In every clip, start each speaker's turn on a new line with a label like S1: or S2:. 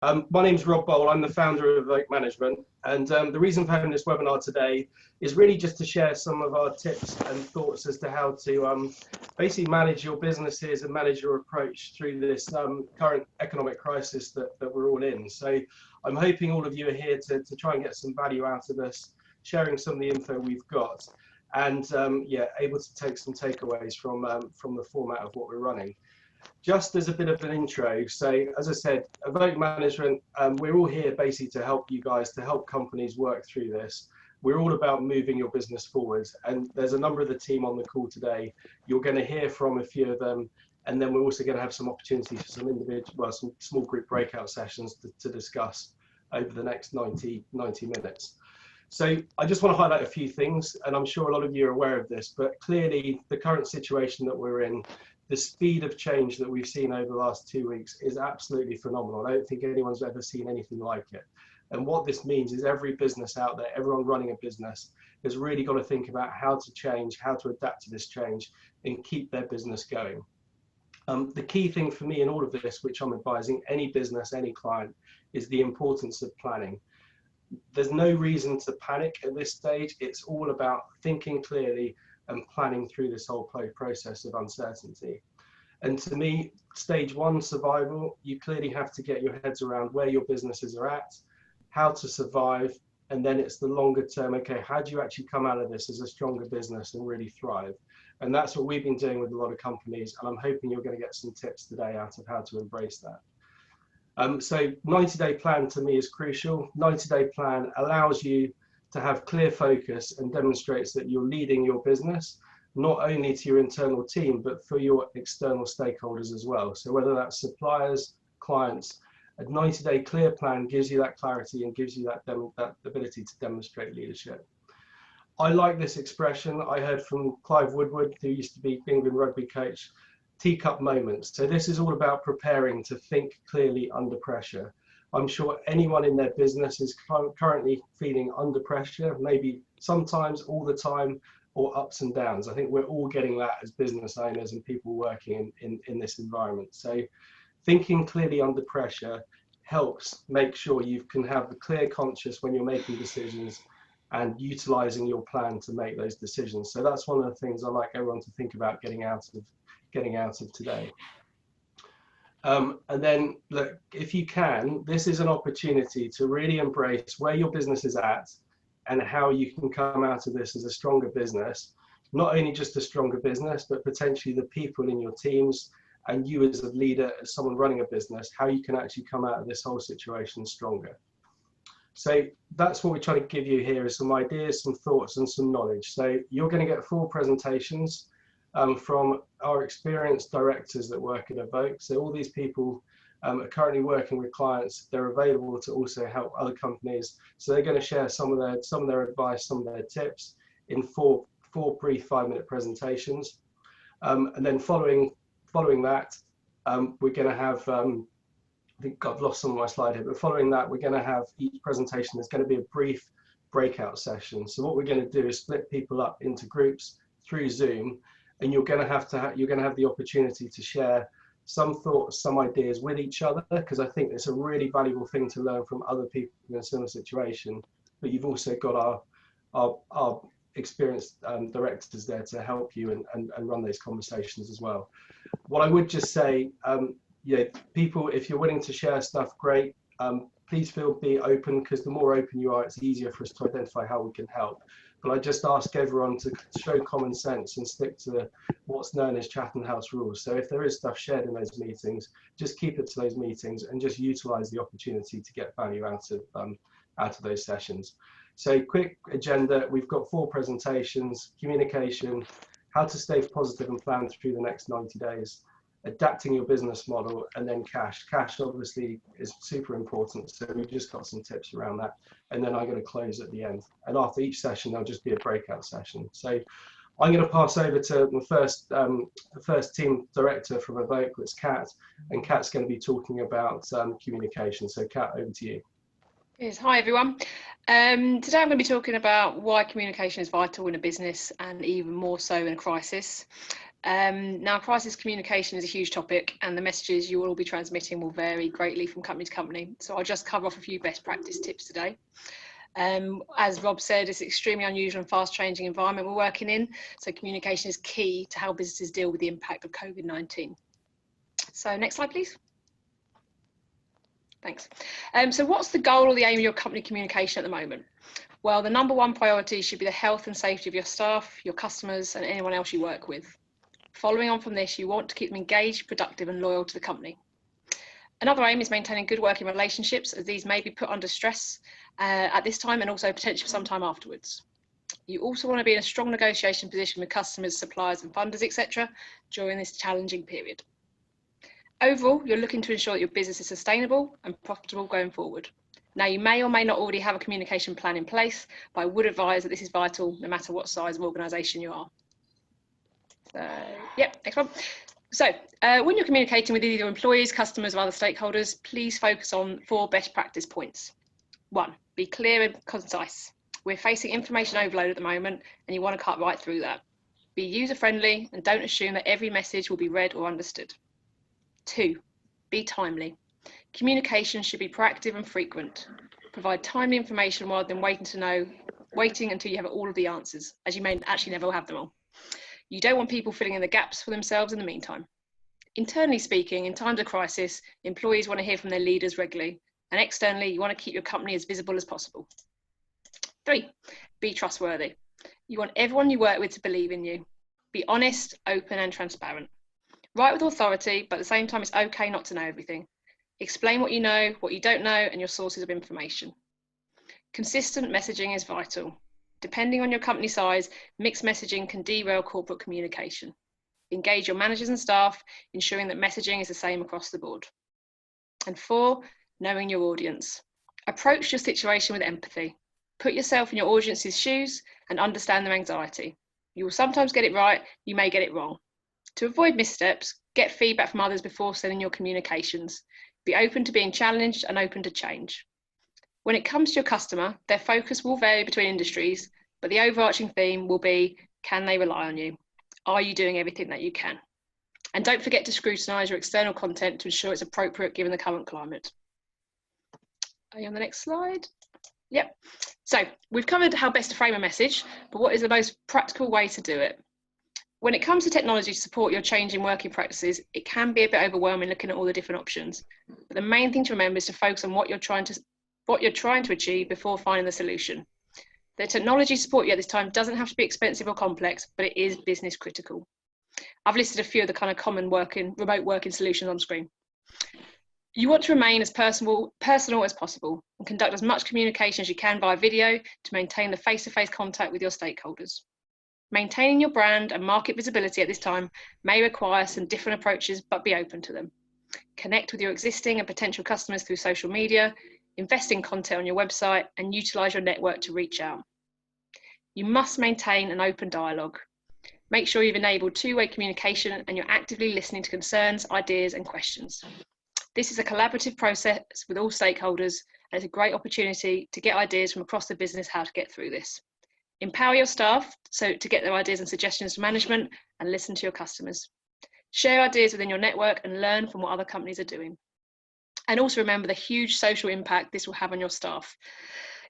S1: My name's Rob Bowl. I'm the founder of Evoke Management, and the reason for having this webinar today is really just to share some of our tips and thoughts as to how to basically manage your businesses and manage your approach through this current economic crisis that we're all in. So I'm hoping all of you are here to try and get some value out of this, sharing some of the info we've got, and yeah, able to take some takeaways from the format of what we're running. Just as a bit of an intro, so as I said, Evoke Management, we're all here basically to help you guys, to help companies work through this. We're all about moving your business forward, and there's a number of the team on the call today. You're going to hear from a few of them, and then we're also going to have some opportunities for some individual, well, some small group breakout sessions to discuss over the next 90 minutes. So I just want to highlight a few things, and I'm sure a lot of you are aware of this, but clearly the current situation that we're in, the speed of change that we've seen over the last 2 weeks is absolutely phenomenal. I don't think anyone's ever seen anything like it. And what this means is every business out there, everyone running a business, has really got to think about how to change, how to adapt to this change and keep their business going. The key thing for me in all of this, which I'm advising any business, any client, is the importance of planning. There's no reason to panic at this stage. It's all about thinking clearly and planning through this whole process of uncertainty. And to me, stage one, survival, you clearly have to get your heads around where your businesses are at, how to survive, and then it's the longer term, okay, how do you actually come out of this as a stronger business and really thrive? And that's what we've been doing with a lot of companies, and I'm hoping you're going to get some tips today out of how to embrace that. So 90-day plan to me is crucial. 90-day plan allows you to have clear focus and demonstrates that you're leading your business, not only to your internal team, but for your external stakeholders as well. So whether that's suppliers, clients, a 90-day clear plan gives you that clarity and gives you that ability to demonstrate leadership. I like this expression. I heard from Clive Woodward, who used to be England rugby coach, teacup moments. So this is all about preparing to think clearly under pressure. I'm sure anyone in their business is currently feeling under pressure, maybe sometimes, all the time, or ups and downs. I think we're all getting that as business owners and people working in this environment. So thinking clearly under pressure helps make sure you can have the clear conscious when you're making decisions and utilizing your plan to make those decisions. So that's one of the things I like everyone to think about getting out of today. And then look, if you can, this is an opportunity to really embrace where your business is at and how you can come out of this as a stronger business, not only just a stronger business, but potentially the people in your teams and you as a leader, as someone running a business, how you can actually come out of this whole situation stronger. So that's what we're trying to give you here, is some ideas, some thoughts and some knowledge. So you're going to get 4 presentations from our experienced directors that work at Evoke. So all these people are currently working with clients. They're available to also help other companies. So they're going to share some of their advice, some of their tips in four brief 5-minute presentations. And then following that, we're going to have, I think I've lost some of my slide here, but following that, we're going to have each presentation. There's going to be a brief breakout session. So what we're going to do is split people up into groups through Zoom. And you're going to have the opportunity to share some thoughts, some ideas with each other, because I think it's a really valuable thing to learn from other people in a similar situation. But you've also got our experienced directors there to help you and run those conversations as well. What I would just say, yeah, people, if you're willing to share stuff, great. Please be open, because the more open you are, it's easier for us to identify how we can help. But I just ask everyone to show common sense and stick to what's known as Chatham House rules. So if there is stuff shared in those meetings, just keep it to those meetings and just utilize the opportunity to get value out of those sessions. So quick agenda, we've got 4 presentations: communication, how to stay positive and plan through the next 90 days, adapting your business model, and then cash. Cash obviously is super important, so we've just got some tips around that. And then I'm going to close at the end. And after each session, there'll just be a breakout session. So I'm going to pass over to the first team director from Evoke, it's Kat, and Kat's going to be talking about communication. So Kat, over to you.
S2: Yes, hi everyone. Today I'm going to be talking about why communication is vital in a business and even more so in a crisis. Now, crisis communication is a huge topic, and the messages you will all be transmitting will vary greatly from company to company. So I'll just cover off a few best practice tips today. As Rob said, it's an extremely unusual and fast changing environment we're working in. So communication is key to how businesses deal with the impact of COVID-19. So next slide, please. Thanks. So what's the goal or the aim of your company communication at the moment? Well, the #1 priority should be the health and safety of your staff, your customers, and anyone else you work with. Following on from this, you want to keep them engaged, productive, and loyal to the company. Another aim is maintaining good working relationships, as these may be put under stress at this time and also potentially some time afterwards. You also want to be in a strong negotiation position with customers, suppliers, and funders, etc., during this challenging period. Overall, you're looking to ensure that your business is sustainable and profitable going forward. Now, you may or may not already have a communication plan in place, but I would advise that this is vital no matter what size of organisation you are. Next one. So when you're communicating with either employees, customers, or other stakeholders, please focus on 4 best practice points. 1, be clear and concise. We're facing information overload at the moment, and you want to cut right through that. Be user-friendly and don't assume that every message will be read or understood. 2, be timely. Communication should be proactive and frequent. Provide timely information rather than waiting until you have all of the answers, as you may actually never have them all. You don't want people filling in the gaps for themselves in the meantime. Internally speaking, in times of crisis, employees want to hear from their leaders regularly, and externally, you want to keep your company as visible as possible. 3, be trustworthy. You want everyone you work with to believe in you. Be honest, open, and transparent. Write with authority, but at the same time, it's okay not to know everything. Explain what you know, what you don't know, and your sources of information. Consistent messaging is vital. Depending on your company size, mixed messaging can derail corporate communication. Engage your managers and staff, ensuring that messaging is the same across the board. And 4, knowing your audience. Approach your situation with empathy. Put yourself in your audience's shoes and understand their anxiety. You will sometimes get it right, you may get it wrong. To avoid missteps, get feedback from others before sending your communications. Be open to being challenged and open to change. When it comes to your customer, their focus will vary between industries, but the overarching theme will be, can they rely on you? Are you doing everything that you can? And don't forget to scrutinise your external content to ensure it's appropriate given the current climate. Are you on the next slide? Yep. So we've covered how best to frame a message, but what is the most practical way to do it? When it comes to technology to support your changing working practices, it can be a bit overwhelming looking at all the different options. But the main thing to remember is to focus on what you're trying to achieve before finding the solution. The technology support you at this time doesn't have to be expensive or complex, but it is business critical. I've listed a few of the kind of common remote working solutions on screen. You want to remain as personal as possible and conduct as much communication as you can via video to maintain the face-to-face contact with your stakeholders. Maintaining your brand and market visibility at this time may require some different approaches, but be open to them. Connect with your existing and potential customers through social media, invest in content on your website, and utilise your network to reach out. You must maintain an open dialogue. Make sure you've enabled two-way communication and you're actively listening to concerns, ideas, and questions. This is a collaborative process with all stakeholders, and it's a great opportunity to get ideas from across the business how to get through this. Empower your staff to get their ideas and suggestions to management, and listen to your customers. Share ideas within your network and learn from what other companies are doing. And also remember the huge social impact this will have on your staff.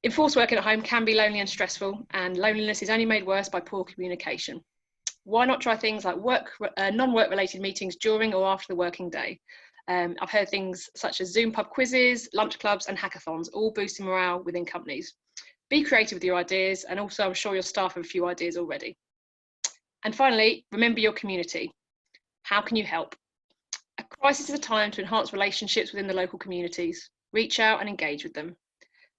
S2: Enforced working at home can be lonely and stressful, and loneliness is only made worse by poor communication. Why not try things like non-work related meetings during or after the working day? I've heard things such as Zoom pub quizzes, lunch clubs, and hackathons, all boosting morale within companies. Be creative with your ideas, and also I'm sure your staff have a few ideas already. And finally, remember your community. How can you help? A crisis is a time to enhance relationships within the local communities. Reach out and engage with them.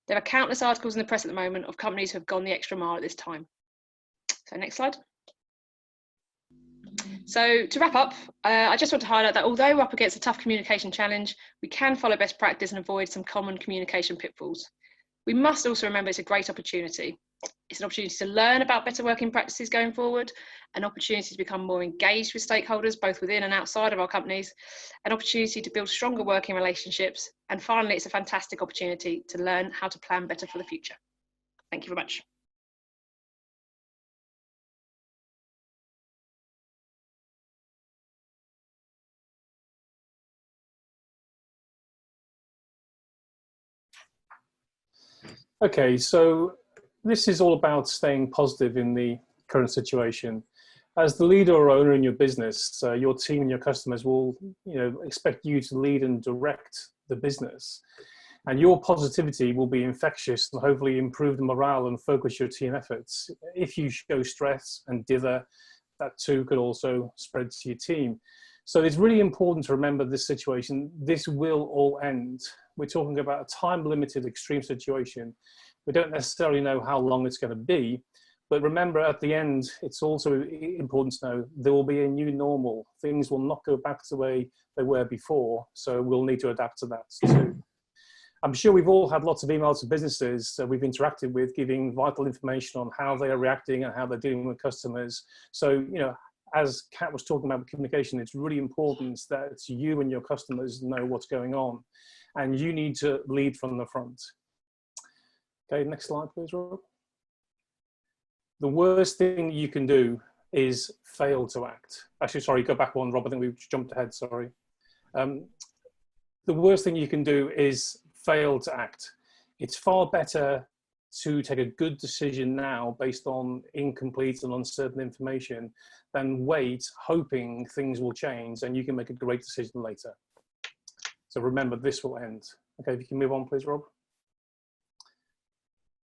S2: There are countless articles in the press at the moment of companies who have gone the extra mile at this time. So next slide. So to wrap up, I just want to highlight that although we're up against a tough communication challenge, we can follow best practice and avoid some common communication pitfalls. We must also remember it's a great opportunity. It's an opportunity to learn about better working practices going forward, an opportunity to become more engaged with stakeholders, both within and outside of our companies, an opportunity to build stronger working relationships, and finally, it's a fantastic opportunity to learn how to plan better for the future. Thank you very much.
S3: Okay, so this is all about staying positive in the current situation. As the leader or owner in your business, your team and your customers will, expect you to lead and direct the business. And your positivity will be infectious and hopefully improve the morale and focus your team efforts. If you show stress and dither, that too could also spread to your team. So it's really important to remember this situation. This will all end. We're talking about a time-limited extreme situation. We don't necessarily know how long it's going to be, but remember at the end, it's also important to know there will be a new normal. Things will not go back to the way they were before, so we'll need to adapt to that too. I'm sure we've all had lots of emails to businesses that we've interacted with, giving vital information on how they are reacting and how they're dealing with customers. So, as Kat was talking about with communication, it's really important that you and your customers know what's going on, and you need to lead from the front. Okay, next slide, please, Rob. The worst thing you can do is fail to act. Actually, sorry, go back one, Rob. I think we jumped ahead, sorry. The worst thing you can do is fail to act. It's far better to take a good decision now based on incomplete and uncertain information than wait hoping things will change and you can make a great decision later. So remember, this will end. Okay, if you can move on, please, Rob.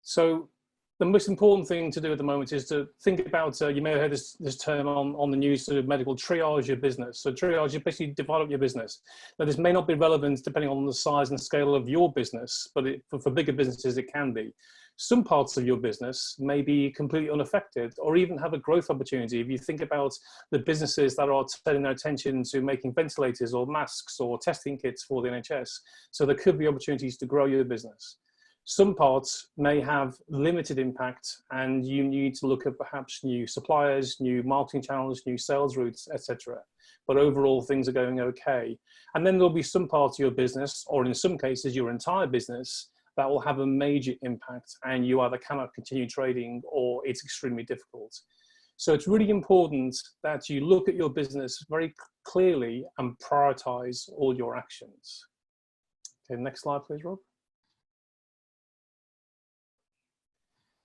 S3: So the most important thing to do at the moment is to think about, you may have heard this term on the news, sort of medical triage your business. So triage, you basically divide up your business. Now this may not be relevant depending on the size and scale of your business, but for bigger businesses, it can be. Some parts of your business may be completely unaffected or even have a growth opportunity. If you think about the businesses that are turning their attention to making ventilators or masks or testing kits for the NHS, so there could be opportunities to grow your business. Some parts may have limited impact and you need to look at perhaps new suppliers, new marketing channels, new sales routes, etc. But overall, things are going okay. And then there'll be some parts of your business, or in some cases, your entire business, that will have a major impact and you either cannot continue trading or it's extremely difficult. So it's really important that you look at your business very clearly and prioritize all your actions. Okay, next slide, please, Rob.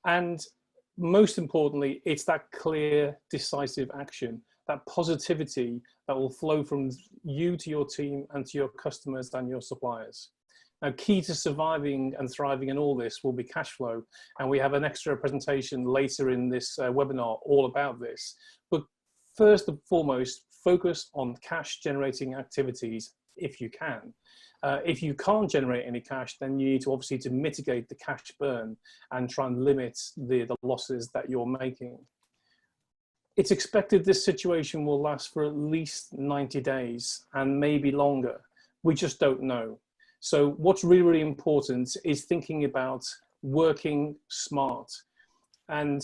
S3: And most importantly, it's that clear, decisive action, that positivity that will flow from you to your team and to your customers and your suppliers. Now, key to surviving and thriving in all this will be cash flow. And we have an extra presentation later in this webinar all about this. But first and foremost, focus on cash generating activities if you can. If you can't generate any cash, then you need to obviously to mitigate the cash burn and try and limit the losses that you're making. It's expected this situation will last for at least 90 days and maybe longer. We just don't know. So what's really, really important is thinking about working smart. And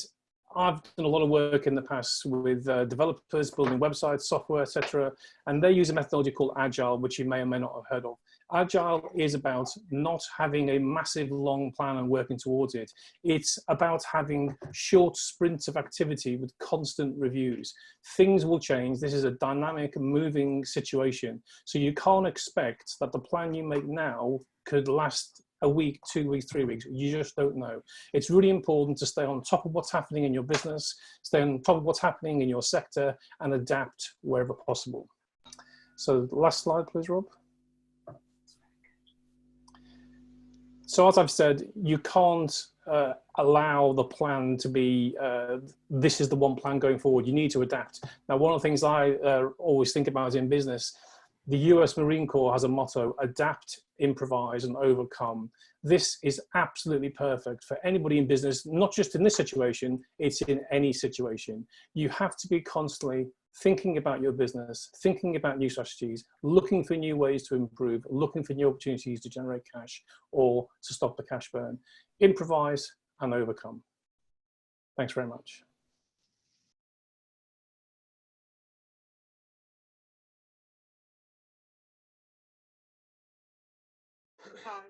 S3: I've done a lot of work in the past with developers building websites, software, etc. And they use a methodology called Agile, which you may or may not have heard of. Agile is about not having a massive long plan and working towards it. It's about having short sprints of activity with constant reviews. Things will change. This is a dynamic, moving situation. So you can't expect that the plan you make now could last a week, 2 weeks, 3 weeks. You just don't know. It's really important to stay on top of what's happening in your business, stay on top of what's happening in your sector, and adapt wherever possible. So last slide, please, Rob. So as I've said, you can't allow the plan to be, this is the one plan going forward. You need to adapt. Now, one of the things I always think about in business, the US Marine Corps has a motto, adapt, improvise, and overcome. This is absolutely perfect for anybody in business, not just in this situation, it's in any situation. You have to be constantly thinking about your business, thinking about new strategies, looking for new ways to improve, looking for new opportunities to generate cash or to stop the cash burn. Improvise and overcome. Thanks very much.
S4: Hi.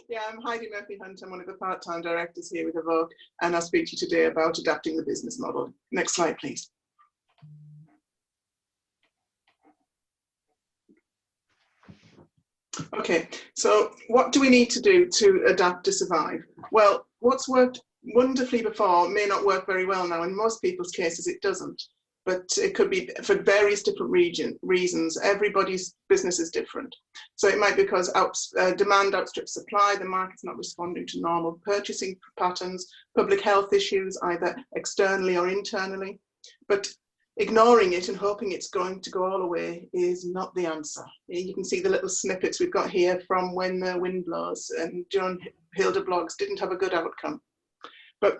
S4: Yeah, I'm Heidi Murphy-Hunt. I'm one of the part-time directors here with Evoke, and I'll speak to you today about adapting the business model. Next slide, please. Okay, so what do we need to do to adapt to survive? Well, what's worked wonderfully before may not work very well now. In most people's cases, it doesn't. But it could be for various different reasons. Everybody's business is different. So it might be because demand outstrips supply, the market's not responding to normal purchasing patterns, public health issues, either externally or internally. But ignoring it and hoping it's going to go all away is not the answer. You can see the little snippets we've got here from When the Wind Blows, and John Hilda blogs didn't have a good outcome. But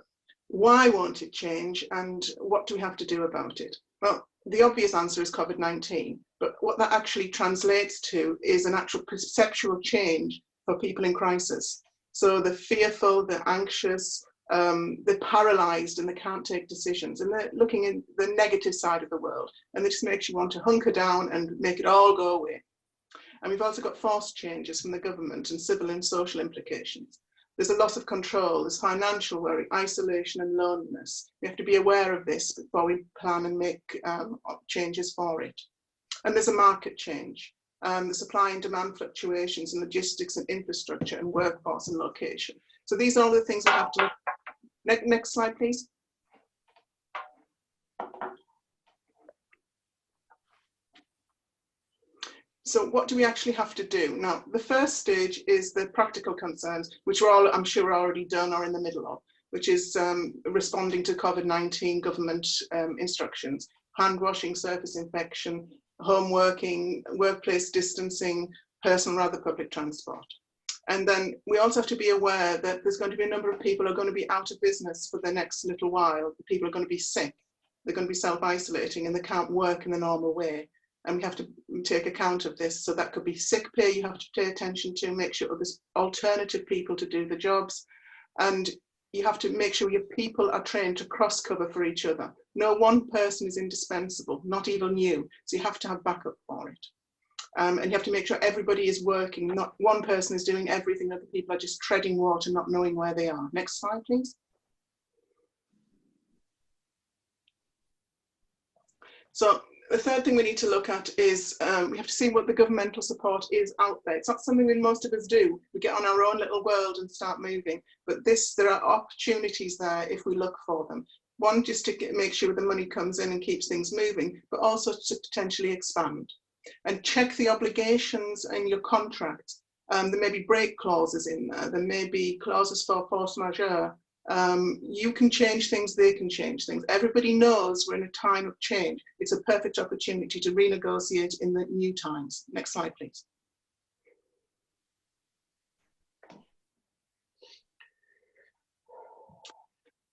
S4: why won't it change, and what do we have to do about it? Well, the obvious answer is COVID-19, but what that actually translates to is an actual perceptual change for people in crisis. So the fearful, the anxious, they're paralysed and they can't take decisions, and they're looking in the negative side of the world, and it just makes you want to hunker down and make it all go away. And we've also got forced changes from the government and civil and social implications. There's a loss of control, there's financial worry, isolation and loneliness. We have to be aware of this before we plan and make changes for it. And there's a market change. The supply and demand fluctuations in logistics and infrastructure and workforce and location. So these are all the things we have to look. Next slide, please. So what do we actually have to do? Now, the first stage is the practical concerns, which we're all, I'm sure, already done or in the middle of, which is responding to COVID-19 government instructions, hand washing, surface infection, home working, workplace distancing, personal rather public transport. And then we also have to be aware that there's going to be a number of people who are going to be out of business for the next little while. The people are going to be sick, they're going to be self-isolating, and they can't work in the normal way. And we have to take account of this. So that could be sick pay you have to pay attention to, make sure there's alternative people to do the jobs. And you have to make sure your people are trained to cross cover for each other. No one person is indispensable, not even you. So you have to have backup for it. And you have to make sure everybody is working, not one person is doing everything, other people are just treading water, not knowing where they are. Next slide, please. So the third thing we need to look at is we have to see what the governmental support is out there. It's not something that most of us do. We get on our own little world and start moving. But there are opportunities there if we look for them. One, just to make sure the money comes in and keeps things moving, but also to potentially expand. And check the obligations in your contract. There may be break clauses in there. There may be clauses for force majeure. You can change things, they can change things. Everybody knows we're in a time of change. It's a perfect opportunity to renegotiate in the new times. Next slide, please.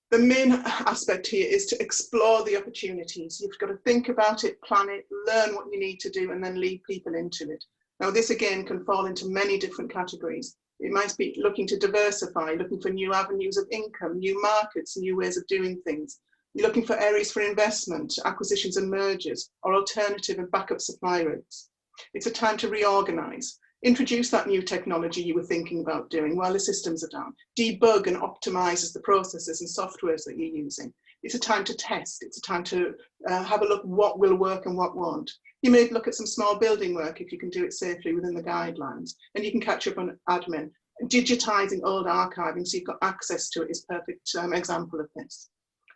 S4: The main aspect here is to explore the opportunities. You've got to think about it, plan it, learn what you need to do, and then lead people into it. Now, this again can fall into many different categories. It might be looking to diversify, looking for new avenues of income, new markets, new ways of doing things. You're looking for areas for investment, acquisitions and mergers, or alternative and backup supply routes. It's a time to reorganize. Introduce that new technology you were thinking about doing while the systems are down. Debug and optimize the processes and softwares that you're using. It's a time to test. It's a time to have a look what will work and what won't. You may look at some small building work if you can do it safely within the guidelines, and you can catch up on admin. Digitizing old archiving so you've got access to it is a perfect example of this.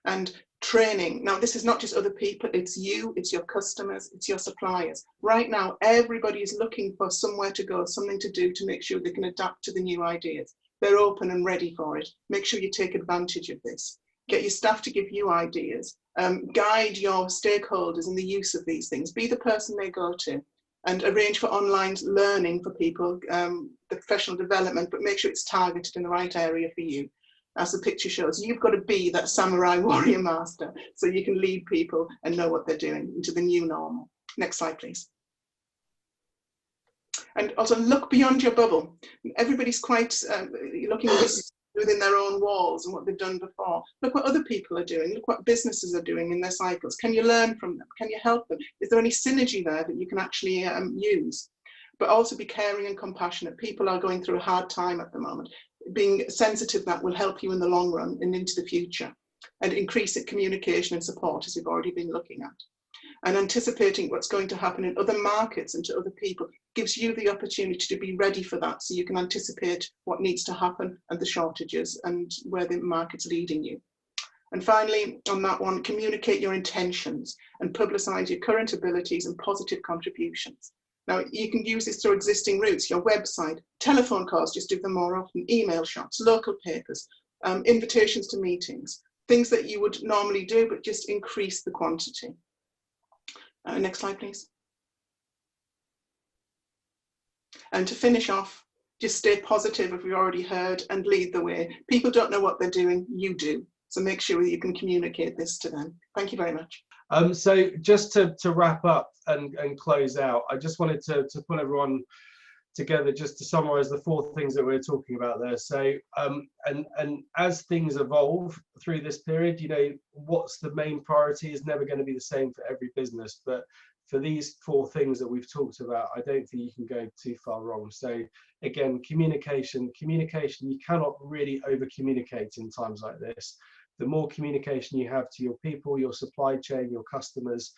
S4: And training. Now, this is not just other people, it's you, it's your customers, it's your suppliers. Right now, everybody is looking for somewhere to go, something to do to make sure they can adapt to the new ideas. They're open and ready for it. Make sure you take advantage of this. Get your staff to give you ideas. Guide your stakeholders in the use of these things. Be the person they go to, and arrange for online learning for people, the professional development, but make sure it's targeted in the right area for you. As the picture shows, you've got to be that samurai warrior master so you can lead people and know what they're doing into the new normal. Next slide, please. And also look beyond your bubble. Everybody's quite looking just within their own walls and what they've done before. Look what other people are doing. Look what businesses are doing in their cycles. Can you learn from them? Can you help them? Is there any synergy there that you can actually use? But also be caring and compassionate. People are going through a hard time at the moment. Being sensitive, that will help you in the long run and into the future, and increase communication and support, as we've already been looking at. And anticipating what's going to happen in other markets and to other people gives you the opportunity to be ready for that, so you can anticipate what needs to happen and the shortages and where the market's leading you. And finally, on that one, communicate your intentions and publicise your current abilities and positive contributions. Now, you can use this through existing routes, your website, telephone calls, just do them more often, email shots, local papers, invitations to meetings, things that you would normally do, but just increase the quantity. Next slide, please. And to finish off, just stay positive, if we've already heard, and lead the way. People don't know what they're doing, you do. So make sure you can communicate this to them. Thank you very much.
S1: So just to wrap up and close out, I just wanted to put everyone together just to summarize the 4 things that we're talking about there. So and as things evolve through this period, you know, what's the main priority is never going to be the same for every business, but for these 4 things that we've talked about, I don't think you can go too far wrong. So again, communication, you cannot really over communicate in times like this. The more communication you have to your people, your supply chain, your customers,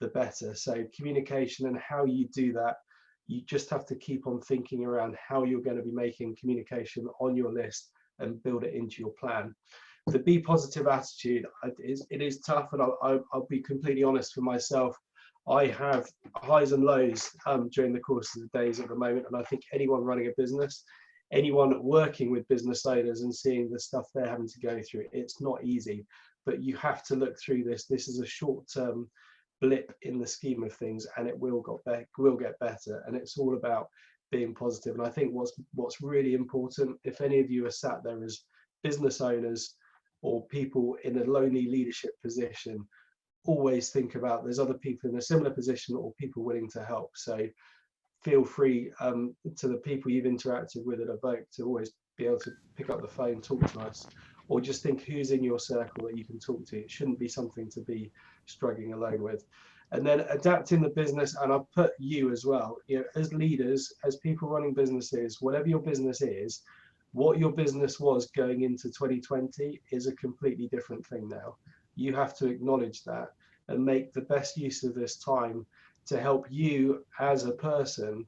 S1: the better. So communication and how you do that, you just have to keep on thinking around how you're going to be making communication on your list and build it into your plan. The be positive attitude, it is tough, and I'll be completely honest for myself. I have highs and lows during the course of the days at the moment, and I think anyone running a business, anyone working with business owners and seeing the stuff they're having to go through, it's not easy, but you have to look through this. This is a short-term blip in the scheme of things, and it will get better, and it's all about being positive. And I think what's really important, if any of you are sat there as business owners or people in a lonely leadership position, always think about there's other people in a similar position or people willing to help. So feel free to the people you've interacted with at Evoke to always be able to pick up the phone, talk to us, or just think who's in your circle that you can talk to. It shouldn't be something to be struggling alone with. And then adapting the business, and I'll put you as well, you know, as leaders, as people running businesses, whatever your business is, what your business was going into 2020 is a completely different thing now. You have to acknowledge that and make the best use of this time to help you as a person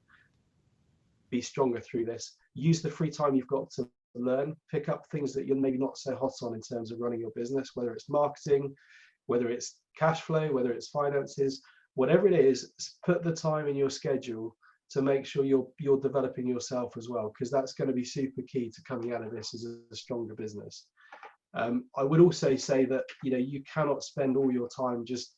S1: be stronger through this. Use the free time you've got to learn, pick up things that you're maybe not so hot on in terms of running your business, whether it's marketing, whether it's cash flow, whether it's finances, whatever it is, put the time in your schedule to make sure you're developing yourself as well, because that's going to be super key to coming out of this as a stronger business. I would also say that, you know, you cannot spend all your time just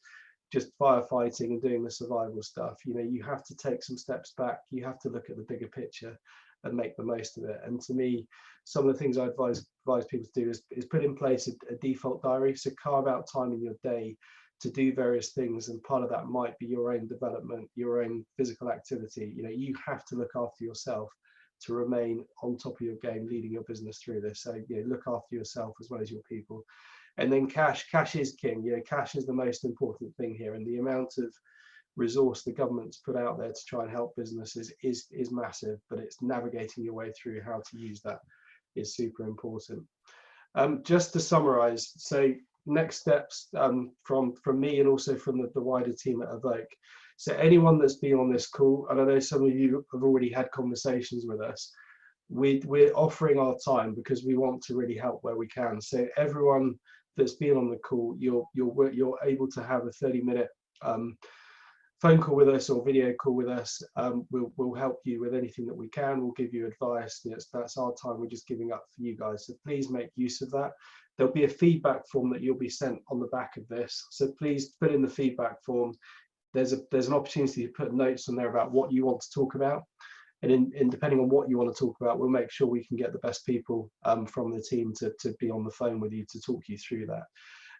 S1: firefighting and doing the survival stuff. You know, you have to take some steps back. You have to look at the bigger picture and make the most of it. And to me, some of the things I advise people to do is put in place a default diary. So carve out time in your day to do various things, and part of that might be your own development, your own physical activity. You know, you have to look after yourself to remain on top of your game, leading your business through this. So, you know, look after yourself as well as your people. And then cash is king. You know, cash is the most important thing here, and the amount of resource the government's put out there to try and help businesses is massive, but it's navigating your way through how to use that is super important. Just to summarize, so next steps from me and also from the wider team at Evoke. So anyone that's been on this call, and I know some of you have already had conversations with us, we're offering our time because we want to really help where we can. So everyone that's been on the call, you're able to have a 30-minute phone call with us or video call with us. We'll help you with anything that we can. We'll give you advice. That's our time. We're just giving up for you guys. So please make use of that. There'll be a feedback form that you'll be sent on the back of this. So please put in the feedback form. There's an opportunity to put notes on there about what you want to talk about. And depending on what you want to talk about, we'll make sure we can get the best people from the team to be on the phone with you to talk you through that.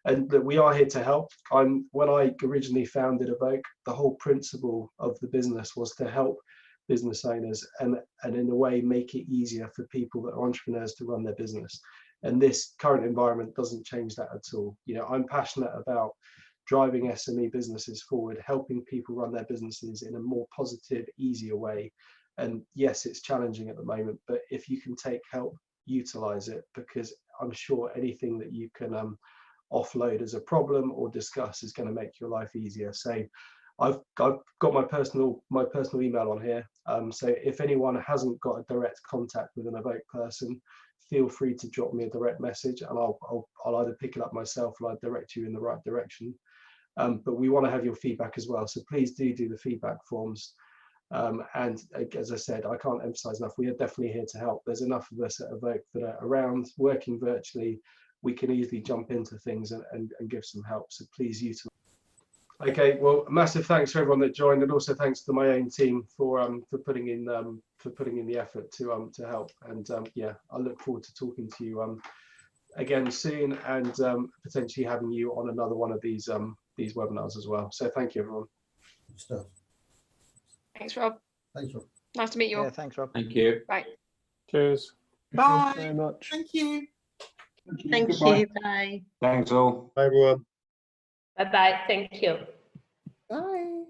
S1: And that we are here to help. When I originally founded Evoke, the whole principle of the business was to help business owners and in a way make it easier for people that are entrepreneurs to run their business. And this current environment doesn't change that at all. You know, I'm passionate about driving SME businesses forward, helping people run their businesses in a more positive, easier way. And yes, it's challenging at the moment, but if you can take help, utilize it, because I'm sure anything that you can offload as a problem or discuss is going to make your life easier. So I've got my personal email on here. So if anyone hasn't got a direct contact with an Evoke person, feel free to drop me a direct message, and I'll either pick it up myself or I'll direct you in the right direction. But we want to have your feedback as well. So please do the feedback forms. And as I said, I can't emphasize enough, we are definitely here to help. There's enough of us at Evoke that are around working virtually. We can easily jump into things and give some help. So please utilize. Okay, well, massive thanks for everyone that joined, and also thanks to my own team for putting in the effort to help. And yeah, I look forward to talking to you again soon, and potentially having you on another one of these webinars as well. So thank you, everyone.
S5: Good stuff.
S2: Thanks, Rob.
S5: Thanks, Rob.
S2: Nice to meet you all.
S6: Yeah, thanks, Rob.
S7: Thank you.
S2: Bye.
S3: Cheers.
S4: Bye.
S6: Very much.
S4: Thank you.
S8: Thank you. Bye.
S7: Thanks all.
S9: Bye, everyone.
S8: Bye-bye. Thank you.
S4: Bye.